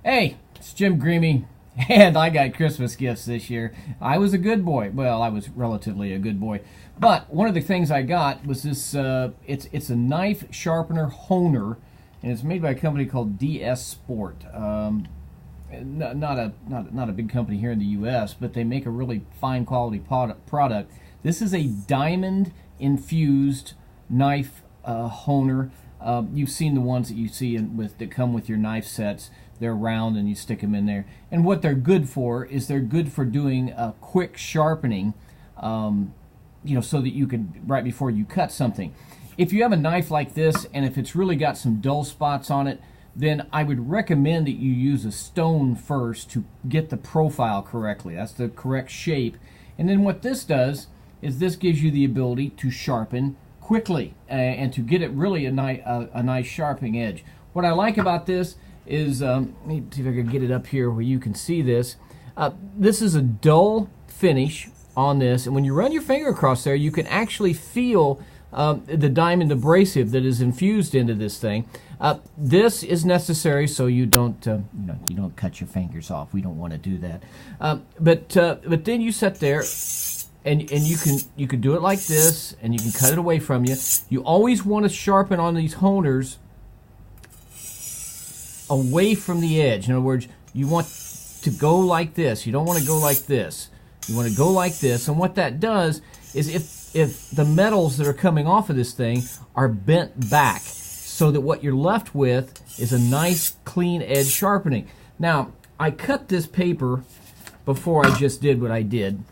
Hey, it's Jim Greamy, and I got Christmas gifts this year. I was a good boy. Well, I was relatively a good boy. But one of the things I got was this, it's a knife sharpener honer, and it's made by a company called DSSport. Not a big company here in the U.S., but they make a really fine quality product. This is a diamond infused knife honer. You've seen the ones that you see that come with your knife sets. They're round and you stick them in there. And what they're good for is they're good for doing a quick sharpening, so that you can, right before you cut something. If you have a knife like this and if it's really got some dull spots on it, then I would recommend that you use a stone first to get the profile correctly. That's the correct shape. And then what this does is this gives you the ability to sharpen quickly and to get it really a nice sharpening edge. What I like about this is, let me see if I can get it up here where you can see this. This is a dull finish on this, and when you run your finger across there, you can actually feel the diamond abrasive that is infused into this thing. This is necessary so you don't, you don't cut your fingers off. We don't want to do that. But then you sit there. And you can do it like this, and you can cut it away from you. You always want to sharpen on these honers away from the edge. In other words, you want to go like this. You don't want to go like this. You want to go like this. And what that does is if the metals that are coming off of this thing are bent back, so that what you're left with is a nice clean edge sharpening. Now, I cut this paper before I just did what I did.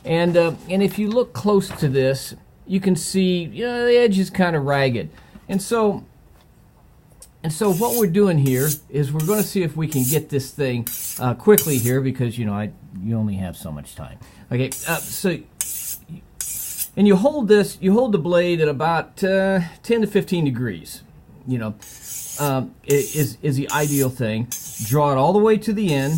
And if you look close to this, you can see the edge is kind of ragged. And so what we're doing here is we're going to see if we can get this thing quickly here, because you only have so much time. Okay, and you hold the blade at about 10 to 15 degrees. Is the ideal thing. Draw it all the way to the end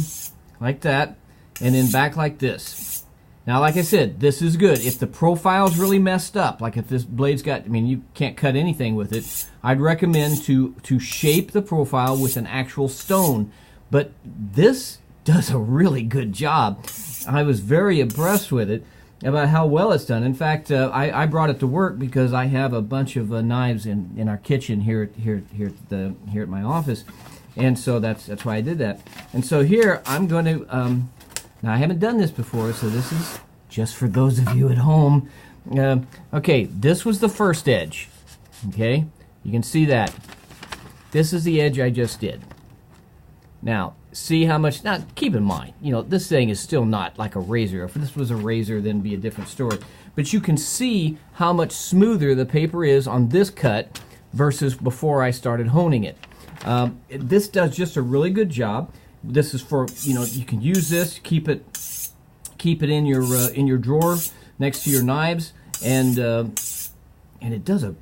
like that, and then back like this. Now, like I said, this is good. If the profile's really messed up, like if this blade's got, you can't cut anything with it, I'd recommend to shape the profile with an actual stone. But this does a really good job. I was very impressed with it about how well it's done. In fact, I brought it to work because I have a bunch of knives in our kitchen here at my office, and so that's why I did that. And so here I'm going to. Now, I haven't done this before, so this is just for those of you at home. Okay, this was the first edge. Okay, you can see that. This is the edge I just did. Now, see how much... Now, keep in mind, this thing is still not like a razor. If this was a razor, then it'd be a different story. But you can see how much smoother the paper is on this cut versus before I started honing it. This does just a really good job. This is for, you can use this, keep it in your drawer next to your knives, and it does a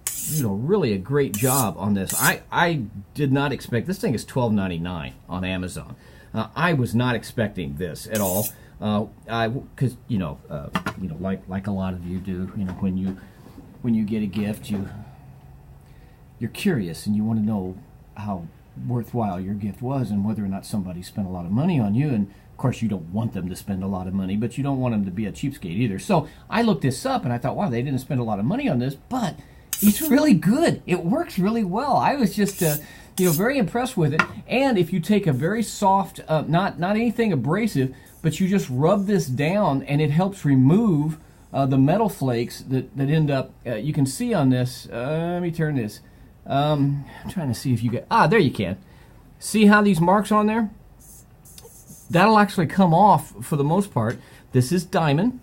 really a great job on this. I did not expect, this thing is $12.99 on Amazon. I was not expecting this at all. Because like a lot of you do, when you get a gift, you're curious and you want to know how worthwhile your gift was and whether or not somebody spent a lot of money on you. And of course you don't want them to spend a lot of money, but you don't want them to be a cheapskate either. So I looked this up and I thought, wow, they didn't spend a lot of money on this, but it's really good. It works really well. I was just very impressed with it. And if you take a very soft, not anything abrasive, but you just rub this down, and it helps remove the metal flakes that end up, you can see on this. Let me turn this. I'm trying to see if you get... there you can. See how these marks on there? That'll actually come off for the most part. This is diamond.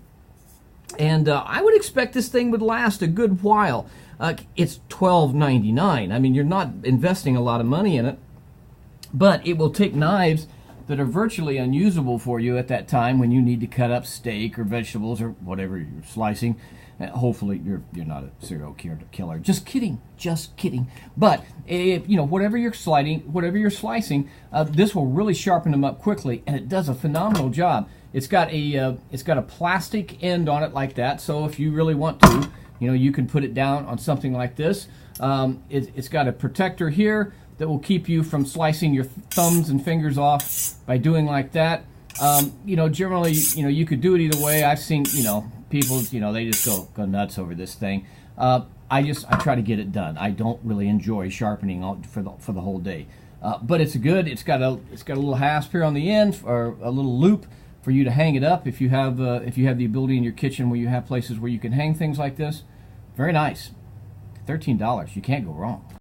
And I would expect this thing would last a good while. It's $12.99. You're not investing a lot of money in it. But it will take knives that are virtually unusable for you at that time when you need to cut up steak or vegetables or whatever you're slicing. Hopefully you're not a serial killer. Just kidding. But if whatever you're slicing, this will really sharpen them up quickly, and it does a phenomenal job. It's got a plastic end on it like that, so if you really want to, You know, you can put it down on something like this. It's got a protector here that will keep you from slicing your thumbs and fingers off by doing like that. You know, generally, you know, you could do it either way. I've seen, you know, people, you know, they just go nuts over this thing. I try to get it done. I don't really enjoy sharpening for the whole day. But it's good. It's got a little hasp here on the end, or a little loop for you to hang it up if you have the ability in your kitchen where you have places where you can hang things like this. Very nice. $13. You can't go wrong.